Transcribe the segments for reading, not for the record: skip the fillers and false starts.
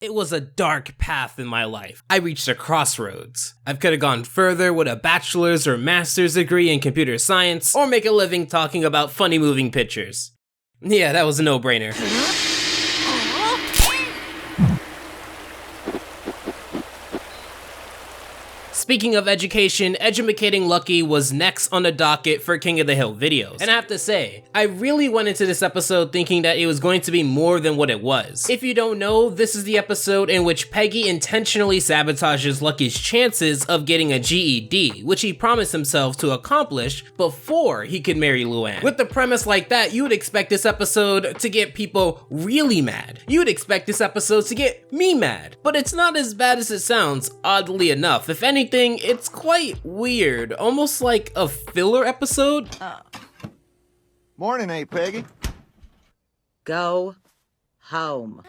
It was a dark path in my life. I reached a crossroads. I could have gone further with a bachelor's or master's degree in computer science, or make a living talking about funny moving pictures. Yeah, that was a no-brainer. Speaking of education, Edu-macating Lucky was next on the docket for King of the Hill videos. And I have to say, I really went into this episode thinking that it was going to be more than what it was. If you don't know, this is the episode in which Peggy intentionally sabotages Lucky's chances of getting a GED, which he promised himself to accomplish before he could marry Luanne. With the premise like that, you would expect this episode to get people really mad. You would expect this episode to get me mad. But it's not as bad as it sounds, oddly enough. If anything, it's quite weird, almost like a filler episode. Morning, Peggy. Go home.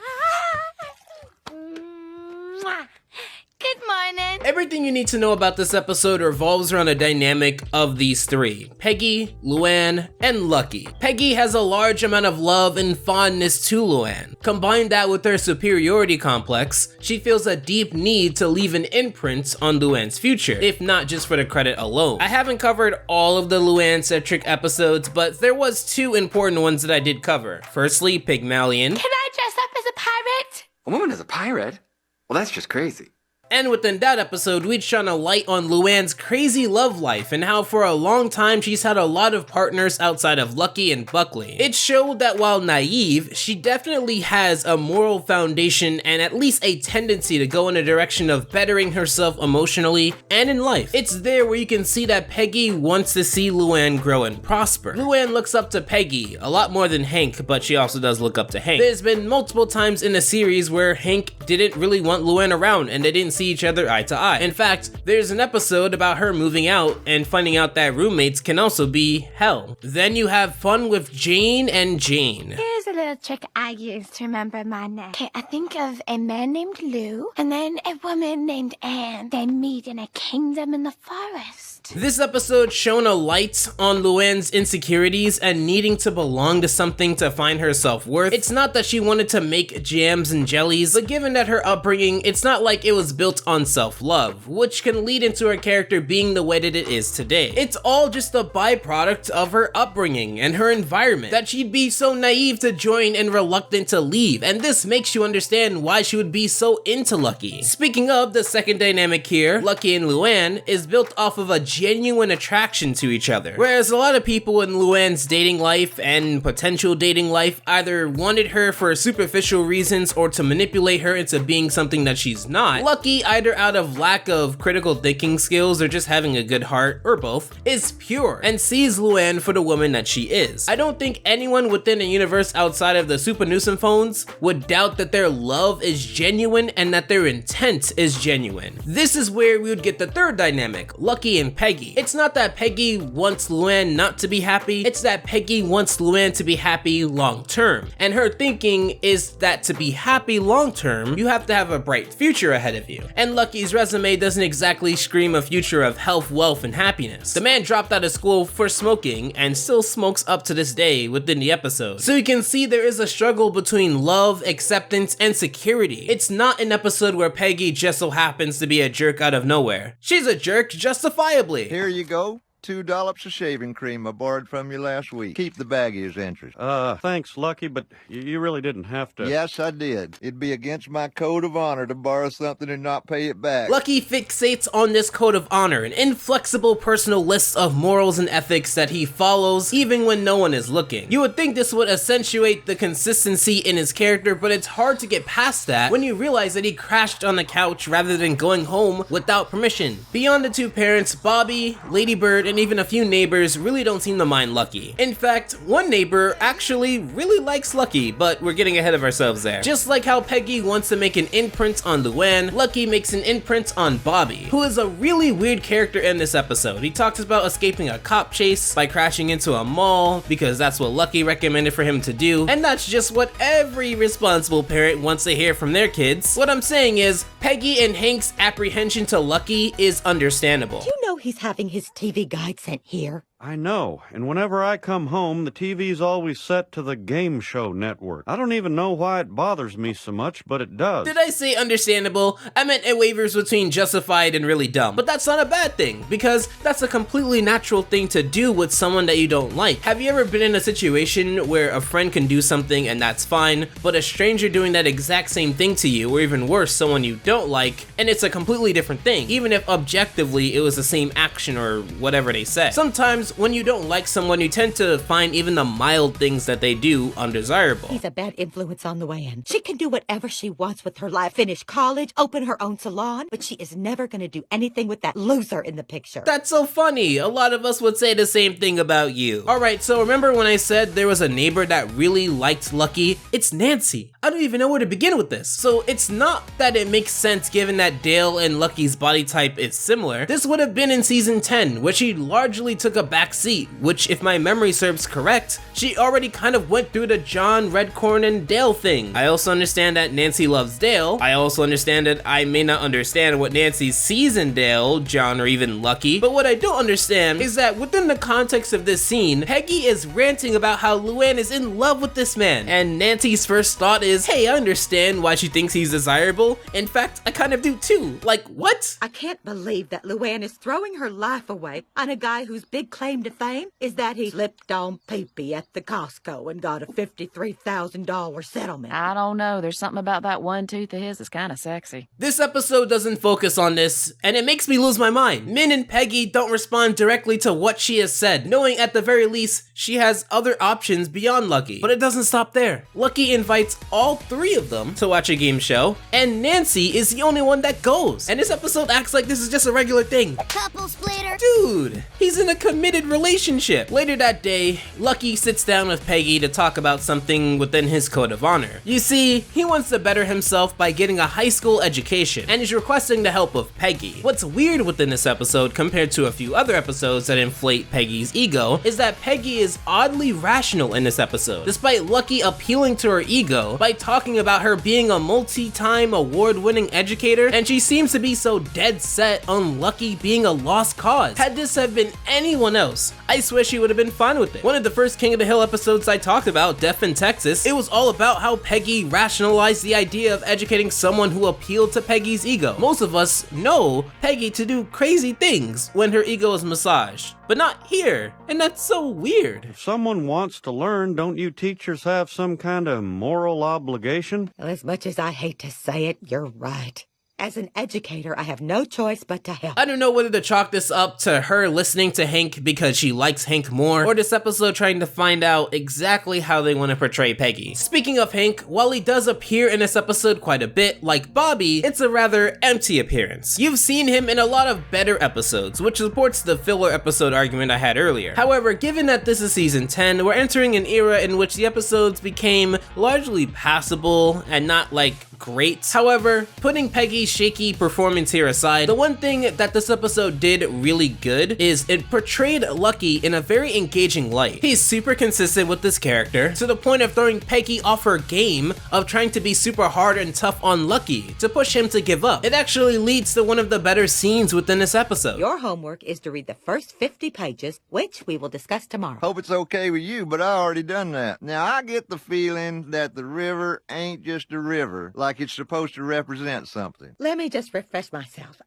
Good morning. Everything you need to know about this episode revolves around the dynamic of these three: Peggy, Luanne, and Lucky. Peggy has a large amount of love and fondness to Luanne. Combine that with her superiority complex, she feels a deep need to leave an imprint on Luanne's future, if not just for the credit alone. I haven't covered all of the Luanne-centric episodes, but there was two important ones that I did cover. Firstly, Pygmalion. Can I dress up as a pirate? A woman as a pirate? Well, that's just crazy. And within that episode, we'd shone a light on Luanne's crazy love life and how for a long time she's had a lot of partners outside of Lucky and Buckley. It showed that while naive, she definitely has a moral foundation and at least a tendency to go in a direction of bettering herself emotionally and in life. It's there where you can see that Peggy wants to see Luanne grow and prosper. Luanne looks up to Peggy, a lot more than Hank, but she also does look up to Hank. There's been multiple times in the series where Hank didn't really want Luanne around and they didn't see each other eye to eye. In fact, there's an episode about her moving out and finding out that roommates can also be hell. Then you have fun with Jane and Jane. Here's a little trick I use to remember my name. Okay, I think of a man named Lou, and then a woman named Anne. They meet in a kingdom in the forest. This episode shone a light on Luanne's insecurities and needing to belong to something to find her self-worth. It's not that she wanted to make jams and jellies, but given that her upbringing, it's not like it was built on self-love, which can lead into her character being the way that it is today. It's all just a byproduct of her upbringing and her environment, that she'd be so naive to join and reluctant to leave, and this makes you understand why she would be so into Lucky. Speaking of, the second dynamic here, Lucky and Luanne, is built off of a genuine attraction to each other. Whereas a lot of people in Luanne's dating life and potential dating life either wanted her for superficial reasons or to manipulate her into being something that she's not, Lucky, either out of lack of critical thinking skills or just having a good heart, or both, is pure and sees Luanne for the woman that she is. I don't think anyone within a universe outside of the Super Newsom phones would doubt that their love is genuine and that their intent is genuine. This is where we would get the third dynamic, Lucky and Peggy. It's not that Peggy wants Luanne not to be happy, it's that Peggy wants Luanne to be happy long term. And her thinking is that to be happy long term, you have to have a bright future ahead of you. And Lucky's resume doesn't exactly scream a future of health, wealth, and happiness. The man dropped out of school for smoking and still smokes up to this day within the episode. So you can see there is a struggle between love, acceptance, and security. It's not an episode where Peggy just so happens to be a jerk out of nowhere. She's a jerk justifiably. Here you go. 2 dollops of shaving cream I borrowed from you last week. Keep the baggie as interest. Thanks, Lucky, but you really didn't have to. Yes, I did. It'd be against my code of honor to borrow something and not pay it back. Lucky fixates on this code of honor, an inflexible personal list of morals and ethics that he follows even when no one is looking. You would think this would accentuate the consistency in his character, but it's hard to get past that when you realize that he crashed on the couch rather than going home without permission. Beyond the two parents, Bobby, Lady Bird, and even a few neighbors really don't seem to mind Lucky. In fact, one neighbor actually really likes Lucky, but we're getting ahead of ourselves there. Just like how Peggy wants to make an imprint on Luanne, Lucky makes an imprint on Bobby, who is a really weird character in this episode. He talks about escaping a cop chase by crashing into a mall because that's what Lucky recommended for him to do, and that's just what every responsible parent wants to hear from their kids. What I'm saying is, Peggy and Hank's apprehension to Lucky is understandable. Do you know he's having his TV guide sent here? I know, and whenever I come home, the TV's always set to the game show network. I don't even know why it bothers me so much, but it does. Did I say understandable? I meant it wavers between justified and really dumb. But that's not a bad thing, because that's a completely natural thing to do with someone that you don't like. Have you ever been in a situation where a friend can do something and that's fine, but a stranger doing that exact same thing to you, or even worse, someone you don't like, and it's a completely different thing, even if objectively it was the same action or whatever they say. Sometimes when you don't like someone, you tend to find even the mild things that they do undesirable. He's a bad influence on Luanne. She can do whatever she wants with her life, finish college, open her own salon, but she is never gonna do anything with that loser in the picture. That's so funny. A lot of us would say the same thing about you. Alright, so remember when I said there was a neighbor that really liked Lucky? It's Nancy. I don't even know where to begin with this. So it's not that it makes sense given that Dale and Lucky's body type is similar. This would have been in season 10, where she largely took a back seat, which if my memory serves correct, she already kind of went through the John, Redcorn, and Dale thing. I also understand that Nancy loves Dale. I also understand that I may not understand what Nancy sees in Dale, John, or even Lucky, but what I don't understand is that within the context of this scene, Peggy is ranting about how Luanne is in love with this man, and Nancy's first thought is, hey, I understand why she thinks he's desirable. In fact, I kind of do too. Like, what? I can't believe that Luanne is throwing her life away on a guy whose big claim to fame is that he slipped on pee-pee at the Costco and got a $53,000 settlement. I don't know. There's something about that one tooth of his that's kind of sexy. This episode doesn't focus on this, and it makes me lose my mind. Min and Peggy don't respond directly to what she has said, knowing at the very least she has other options beyond Lucky. But it doesn't stop there. Lucky invites all three of them to watch a game show, and Nancy is the only one that goes. And this episode acts like this is just a regular thing. Couple splitter. Dude, he's in a committed relationship. Later that day, Lucky sits down with Peggy to talk about something within his code of honor. You see, he wants to better himself by getting a high school education, and is requesting the help of Peggy. What's weird within this episode compared to a few other episodes that inflate Peggy's ego is that Peggy is oddly rational in this episode, despite Lucky appealing to her ego by talking about her being a multi-time award-winning educator, and she seems to be so dead set on Lucky being a lost cause. Had this have been anyone else, I swear she would have been fine with it. One of the first King of the Hill episodes I talked about, Death in Texas, it was all about how Peggy rationalized the idea of educating someone who appealed to Peggy's ego. Most of us know Peggy to do crazy things when her ego is massaged, but not here, and that's so weird. If someone wants to learn, don't you teachers have some kind of moral obligation? Well, as much as I hate to say it, you're right. As an educator, I have no choice but to help. I don't know whether to chalk this up to her listening to Hank because she likes Hank more, or this episode trying to find out exactly how they want to portray Peggy. Speaking of Hank, while he does appear in this episode quite a bit, like Bobby, it's a rather empty appearance. You've seen him in a lot of better episodes, which supports the filler episode argument I had earlier. However, given that this is season 10, we're entering an era in which the episodes became largely passable and not like great. However, putting Peggy's shaky performance here aside, the one thing that this episode did really good is it portrayed Lucky in a very engaging light. He's super consistent with this character, to the point of throwing Peggy off her game of trying to be super hard and tough on Lucky to push him to give up. It actually leads to one of the better scenes within this episode. Your homework is to read the first 50 pages, which we will discuss tomorrow. Hope it's okay with you, but I already done that. Now, I get the feeling that the river ain't just a river, like it's supposed to represent something. Let me just refresh myself.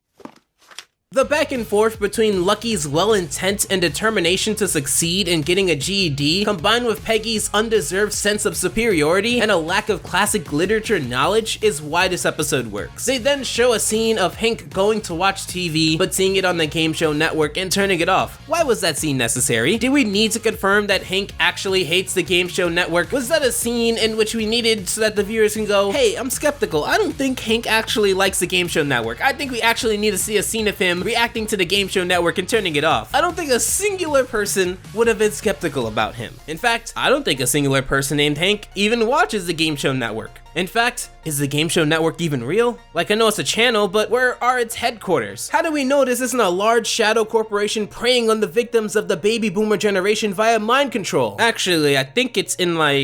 The back and forth between Lucky's well-intent and determination to succeed in getting a GED, combined with Peggy's undeserved sense of superiority and a lack of classic literature knowledge, is why this episode works. They then show a scene of Hank going to watch TV, but seeing it on the game show network and turning it off. Why was that scene necessary? Did we need to confirm that Hank actually hates the game show network? Was that a scene in which we needed so that the viewers can go, hey, I'm skeptical. I don't think Hank actually likes the game show network. I think we actually need to see a scene of him reacting to the game show network and turning it off. I don't think a singular person would have been skeptical about him. In fact, I don't think a singular person named Hank even watches the game show network. In fact, is the game show network even real? Like, I know it's a channel, but where are its headquarters? How do we know this isn't a large shadow corporation preying on the victims of the baby boomer generation via mind control? Actually, I think it's in my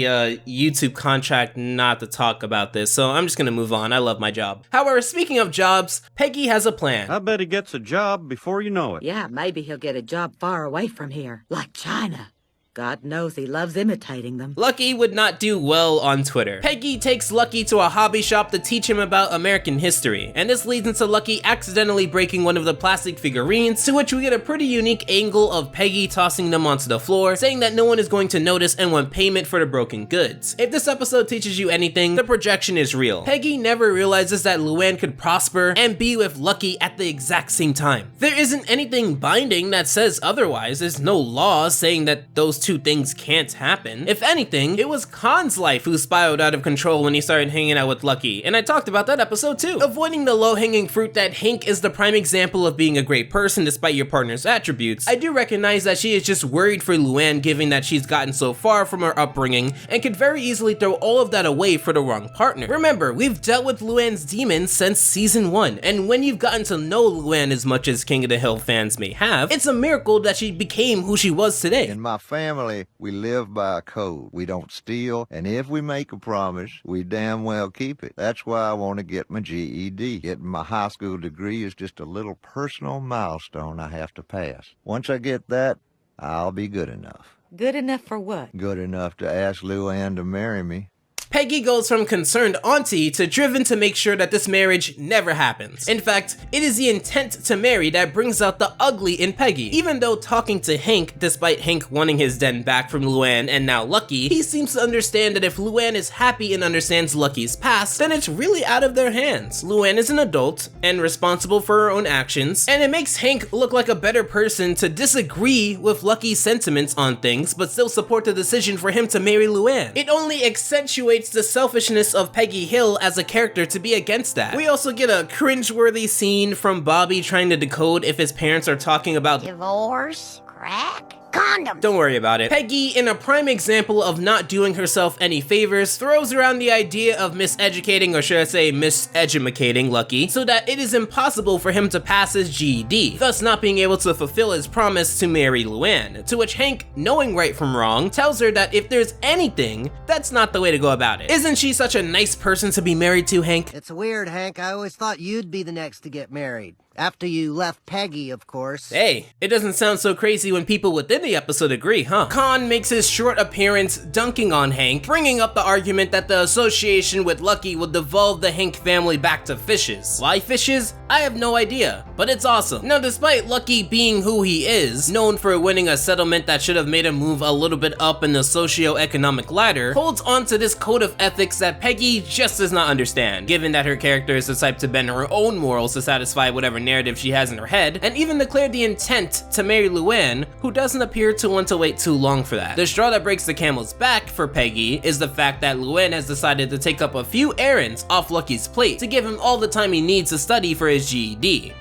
YouTube contract not to talk about this, so I'm just gonna move on. I love my job. However, speaking of jobs, Peggy has a plan. I bet he gets a a job before you know it. Yeah, maybe he'll get a job far away from here, like China. God knows he loves imitating them. Lucky would not do well on Twitter. Peggy takes Lucky to a hobby shop to teach him about American history, and this leads into Lucky accidentally breaking one of the plastic figurines, to which we get a pretty unique angle of Peggy tossing them onto the floor, saying that no one is going to notice and want payment for the broken goods. If this episode teaches you anything, the projection is real. Peggy never realizes that Luanne could prosper and be with Lucky at the exact same time. There isn't anything binding that says otherwise. There's no law saying that those two things can't happen. If anything, it was Khan's life who spiraled out of control when he started hanging out with Lucky, and I talked about that episode too. Avoiding the low-hanging fruit that Hank is the prime example of being a great person despite your partner's attributes, I do recognize that she is just worried for Luanne given that she's gotten so far from her upbringing and could very easily throw all of that away for the wrong partner. Remember, we've dealt with Luanne's demons since season 1, and when you've gotten to know Luanne as much as King of the Hill fans may have, it's a miracle that she became who she was today. In my family, we live by a code. We don't steal, and if we make a promise, we damn well keep it. That's why I want to get my GED. Getting my high school degree is just a little personal milestone I have to pass. Once I get that, I'll be good enough. Good enough for what? Good enough to ask Luanne to marry me. Peggy goes from concerned auntie to driven to make sure that this marriage never happens. In fact, it is the intent to marry that brings out the ugly in Peggy. Even though talking to Hank, despite Hank wanting his den back from Luanne and now Lucky, he seems to understand that if Luanne is happy and understands Lucky's past, then it's really out of their hands. Luanne is an adult and responsible for her own actions, and it makes Hank look like a better person to disagree with Lucky's sentiments on things, but still support the decision for him to marry Luanne. It only accentuates the selfishness of Peggy Hill as a character to be against that. We also get a cringeworthy scene from Bobby trying to decode if his parents are talking about Divorce, crack, condoms. Don't worry about it. Peggy, in a prime example of not doing herself any favors, throws around the idea of miseducating, or should I say misedumacating Lucky, so that it is impossible for him to pass his GED, thus not being able to fulfill his promise to marry Luanne, to which Hank, knowing right from wrong, tells her that if there's anything, that's not the way to go about it. Isn't she such a nice person to be married to, Hank? It's weird, Hank. I always thought you'd be the next to get married. After you left Peggy, of course. Hey, it doesn't sound so crazy when people within the episode agree, huh? Khan makes his short appearance dunking on Hank, bringing up the argument that the association with Lucky will devolve the Hank family back to fishes. Why fishes? I have no idea, but it's awesome. Now, despite Lucky being who he is, known for winning a settlement that should have made him move a little bit up in the socio-economic ladder, holds on to this code of ethics that Peggy just does not understand, given that her character is the type to bend her own morals to satisfy whatever narrative she has in her head, and even declared the intent to marry Luanne, who doesn't appear to want to wait too long for that. The straw that breaks the camel's back for Peggy is the fact that Luanne has decided to take up a few errands off Lucky's plate to give him all the time he needs to study for his GED.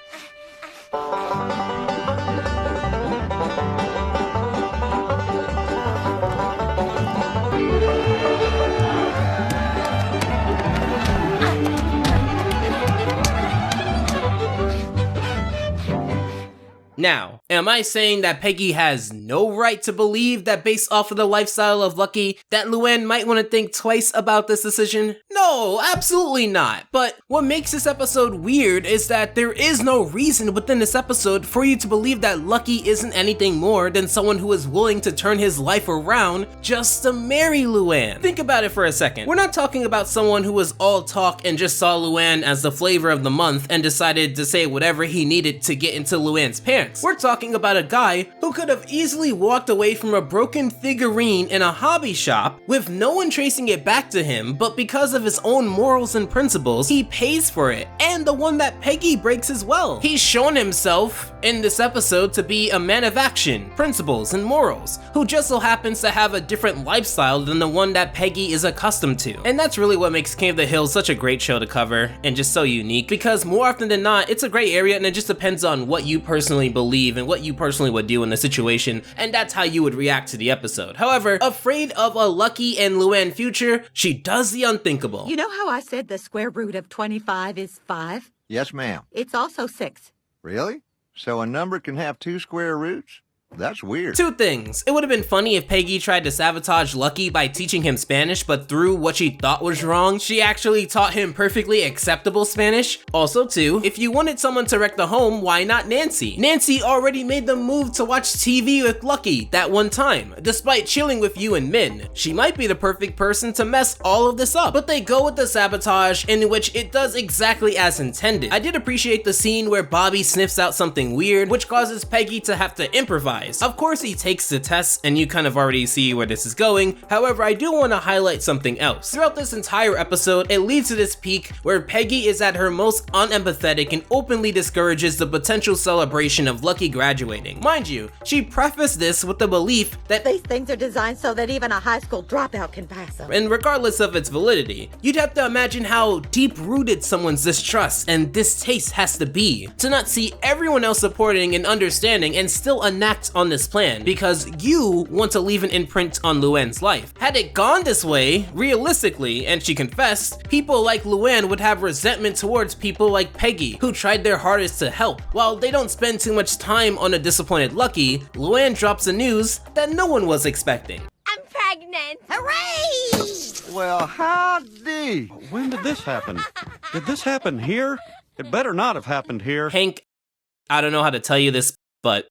Now, am I saying that Peggy has no right to believe that based off of the lifestyle of Lucky, that Luanne might want to think twice about this decision? No, absolutely not. But what makes this episode weird is that there is no reason within this episode for you to believe that Lucky isn't anything more than someone who is willing to turn his life around just to marry Luanne. Think about it for a second. We're not talking about someone who was all talk and just saw Luanne as the flavor of the month and decided to say whatever he needed to get into Luanne's pants. We're talking about a guy who could have easily walked away from a broken figurine in a hobby shop with no one tracing it back to him, but because of his own morals and principles, he pays for it, and the one that Peggy breaks as well. He's shown himself in this episode to be a man of action, principles, and morals, who just so happens to have a different lifestyle than the one that Peggy is accustomed to. And that's really what makes King of the Hill such a great show to cover, and just so unique, because more often than not, it's a gray area and it just depends on what you personally believe and what you personally would do in the situation, and that's how you would react to the episode. However, afraid of a Lucky and Luanne future, she does the unthinkable. You know how I said the square root of 25 is 5? Yes, ma'am. It's also 6. Really? So a number can have 2 square roots? That's weird. Two things. It would have been funny if Peggy tried to sabotage Lucky by teaching him Spanish, but through what she thought was wrong, she actually taught him perfectly acceptable Spanish. Also, two, if you wanted someone to wreck the home, why not Nancy? Nancy already made the move to watch TV with Lucky that one time, despite chilling with you and Min. She might be the perfect person to mess all of this up, but they go with the sabotage, in which it does exactly as intended. I did appreciate the scene where Bobby sniffs out something weird, which causes Peggy to have to improvise. Of course he takes the test and you kind of already see where this is going. However, I do want to highlight something else. Throughout this entire episode, it leads to this peak where Peggy is at her most unempathetic and openly discourages the potential celebration of Lucky graduating. Mind you, she prefaced this with the belief that These things are designed so that even a high school dropout can pass them. and regardless of its validity, you'd have to imagine how deep-rooted someone's distrust and distaste has to be to not see everyone else supporting and understanding and still enact on this plan because you want to leave an imprint on Luanne's life. Had it gone this way, realistically, and she confessed, people like Luanne would have resentment towards people like Peggy, who tried their hardest to help. While they don't spend too much time on a disappointed Lucky, Luanne drops the news that no one was expecting. I'm pregnant. Hooray! Well, howdy. When did this happen? Did this happen here? It better not have happened here. Hank, I don't know how to tell you this, but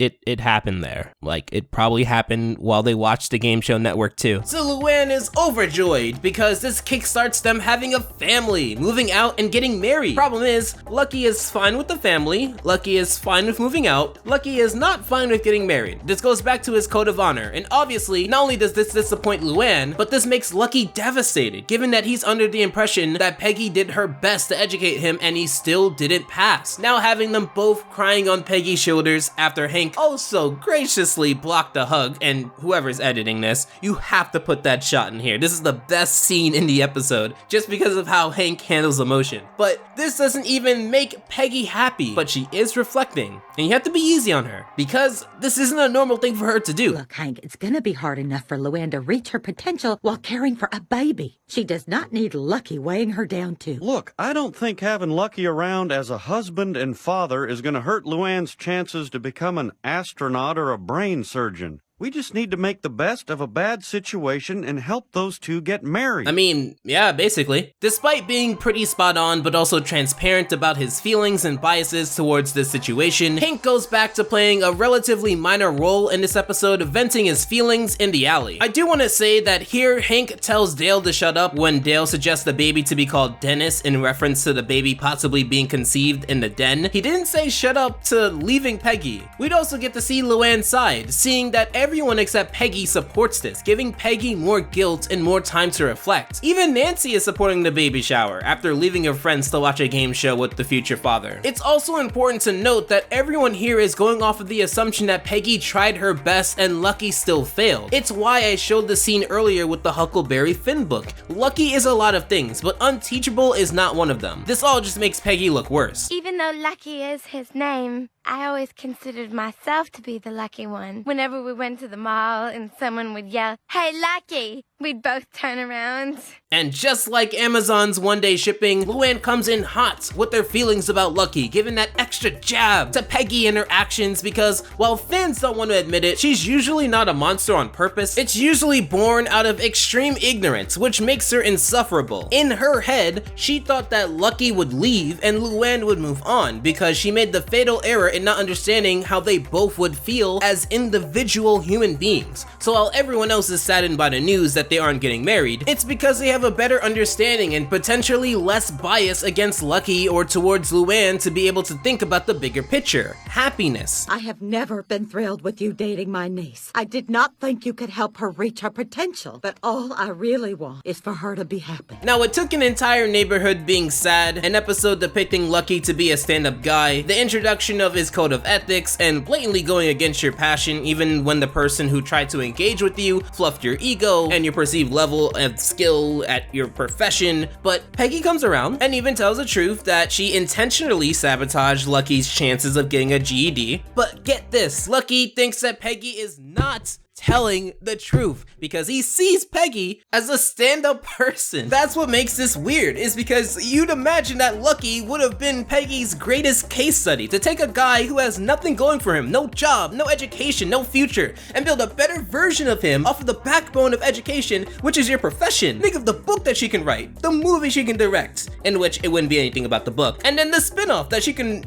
it happened there. Like, it probably happened while they watched the Game Show Network too. So Luanne is overjoyed because this kickstarts them having a family, moving out and getting married. Problem is, Lucky is fine with the family, Lucky is fine with moving out, Lucky is not fine with getting married. This goes back to his code of honor, and obviously, not only does this disappoint Luanne, but this makes Lucky devastated, given that he's under the impression that Peggy did her best to educate him and he still didn't pass. Now having them both crying on Peggy's shoulders after Hank so graciously blocked the hug, and whoever's editing this, you have to put that shot in here. This is the best scene in the episode, just because of how Hank handles emotion. But this doesn't even make Peggy happy, but she is reflecting, and you have to be easy on her, because this isn't a normal thing for her to do. Look, Hank, it's gonna be hard enough for Luanne to reach her potential while caring for a baby. She does not need Lucky weighing her down too. Look, I don't think having Lucky around as a husband and father is going to hurt Luanne's chances to become an astronaut or a brain surgeon. We just need to make the best of a bad situation and help those two get married. I mean, yeah, basically. Despite being pretty spot on, but also transparent about his feelings and biases towards this situation, Hank goes back to playing a relatively minor role in this episode, venting his feelings in the alley. I do want to say that here, Hank tells Dale to shut up when Dale suggests the baby to be called Dennis in reference to the baby possibly being conceived in the den. He didn't say shut up to leaving Peggy. We'd also get to see Luanne's side, seeing that everyone except Peggy supports this, giving Peggy more guilt and more time to reflect. Even Nancy is supporting the baby shower after leaving her friends to watch a game show with the future father. It's also important to note that everyone here is going off of the assumption that Peggy tried her best and Lucky still failed. It's why I showed the scene earlier with the Huckleberry Finn book. Lucky is a lot of things, but unteachable is not one of them. This all just makes Peggy look worse. Even though Lucky is his name, I always considered myself to be the lucky one. Whenever we went to the mall and someone would yell, "Hey, Lucky!" we'd both turn around. And just like Amazon's one-day shipping, Luanne comes in hot with their feelings about Lucky, giving that extra jab to Peggy and her actions because, while fans don't want to admit it, she's usually not a monster on purpose. It's usually born out of extreme ignorance, which makes her insufferable. In her head, she thought that Lucky would leave and Luanne would move on because she made the fatal error in not understanding how they both would feel as individual human beings. So while everyone else is saddened by the news that they aren't getting married, it's because they have a better understanding and potentially less bias against Lucky or towards Luanne to be able to think about the bigger picture. Happiness. I have never been thrilled with you dating my niece. I did not think you could help her reach her potential, but all I really want is for her to be happy. Now, it took an entire neighborhood being sad, an episode depicting Lucky to be a stand-up guy, the introduction of his code of ethics, and blatantly going against your passion even when the person who tried to engage with you fluffed your ego and your perceived level of skill at your profession. But Peggy comes around and even tells the truth that she intentionally sabotaged Lucky's chances of getting a GED. But get this, Lucky thinks that Peggy is not telling the truth because he sees Peggy as a stand-up person. That's what makes this weird, is because you'd imagine that Lucky would have been Peggy's greatest case study, to take a guy who has nothing going for him, no job, no education, no future, and build a better version of him off of the backbone of education, which is your profession. Think of the book that she can write, the movie she can direct, in which it wouldn't be anything about the book, and then the spin-off that she can,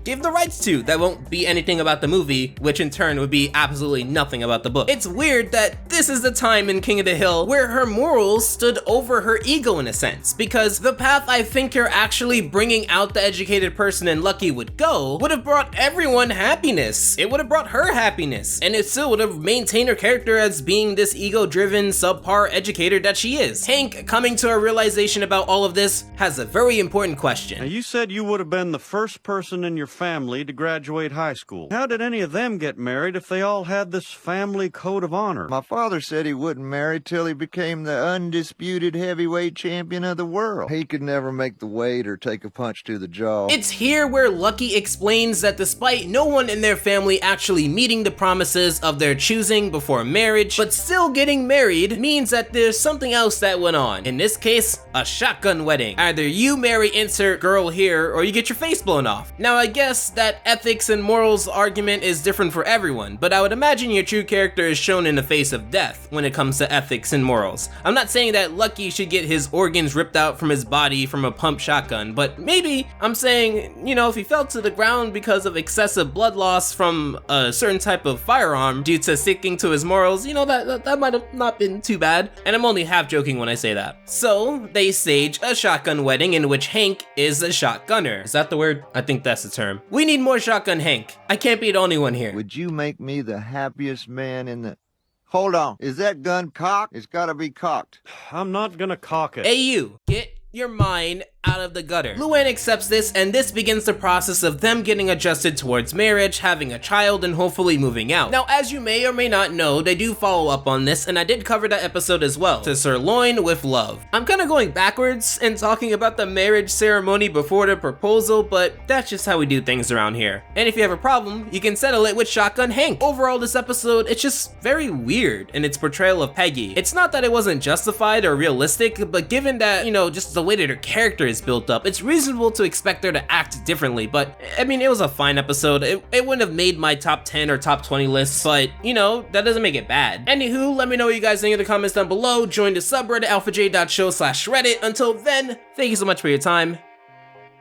give the rights to that won't be anything about the movie, which in turn would be absolutely nothing about the book. It's weird that this is the time in King of the Hill where her morals stood over her ego in a sense, because the path I think you're actually bringing out the educated person in Lucky would go would have brought everyone happiness. It would have brought her happiness, and it still would have maintained her character as being this ego-driven, subpar educator that she is. Hank, coming to a realization about all of this, has a very important question. Now, you said you would have been the first person in your family to graduate high school. How did any of them get married if they all had this family code of honor? My father said he wouldn't marry till he became the undisputed heavyweight champion of the world. He could never make the weight or take a punch to the jaw. It's here where Lucky explains that despite no one in their family actually meeting the promises of their choosing before marriage, but still getting married means that there's something else that went on. In this case, a shotgun wedding. Either you marry insert girl here, or you get your face blown off. Now I guess that ethics and morals argument is different for everyone, but I would imagine your true character is shown in the face of death when it comes to ethics and morals. I'm not saying that Lucky should get his organs ripped out from his body from a pump shotgun, but maybe I'm saying, if he fell to the ground because of excessive blood loss from a certain type of firearm due to sticking to his morals, that might have not been too bad. And I'm only half joking when I say that. So they stage a shotgun wedding in which Hank is a shotgunner. Is that the word? I think that's the term. We need more shotgun Hank. I can't be the only one here. Would you make me the happiest man in the... Hold on. Is that gun cocked? It's gotta be cocked. I'm not gonna cock it. Hey you, get your mind out of the gutter. Luanne accepts this, and this begins the process of them getting adjusted towards marriage, having a child, and hopefully moving out. Now, as you may or may not know, they do follow up on this, and I did cover that episode as well, to Sirloin with Love. I'm kind of going backwards and talking about the marriage ceremony before the proposal, but that's just how we do things around here. And if you have a problem, you can settle it with Shotgun Hank. Overall, this episode, it's just very weird in its portrayal of Peggy. It's not that it wasn't justified or realistic, but given that, just the way that her character is built up, it's reasonable to expect her to act differently. But I mean, it was a fine episode. It wouldn't have made my top 10 or top 20 lists, but that doesn't make it bad. Anywho, let me know what you guys think in the comments down below. Join the subreddit alphaj.show/reddit. Until then, thank you so much for your time.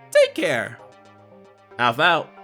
Take care. Alpha out.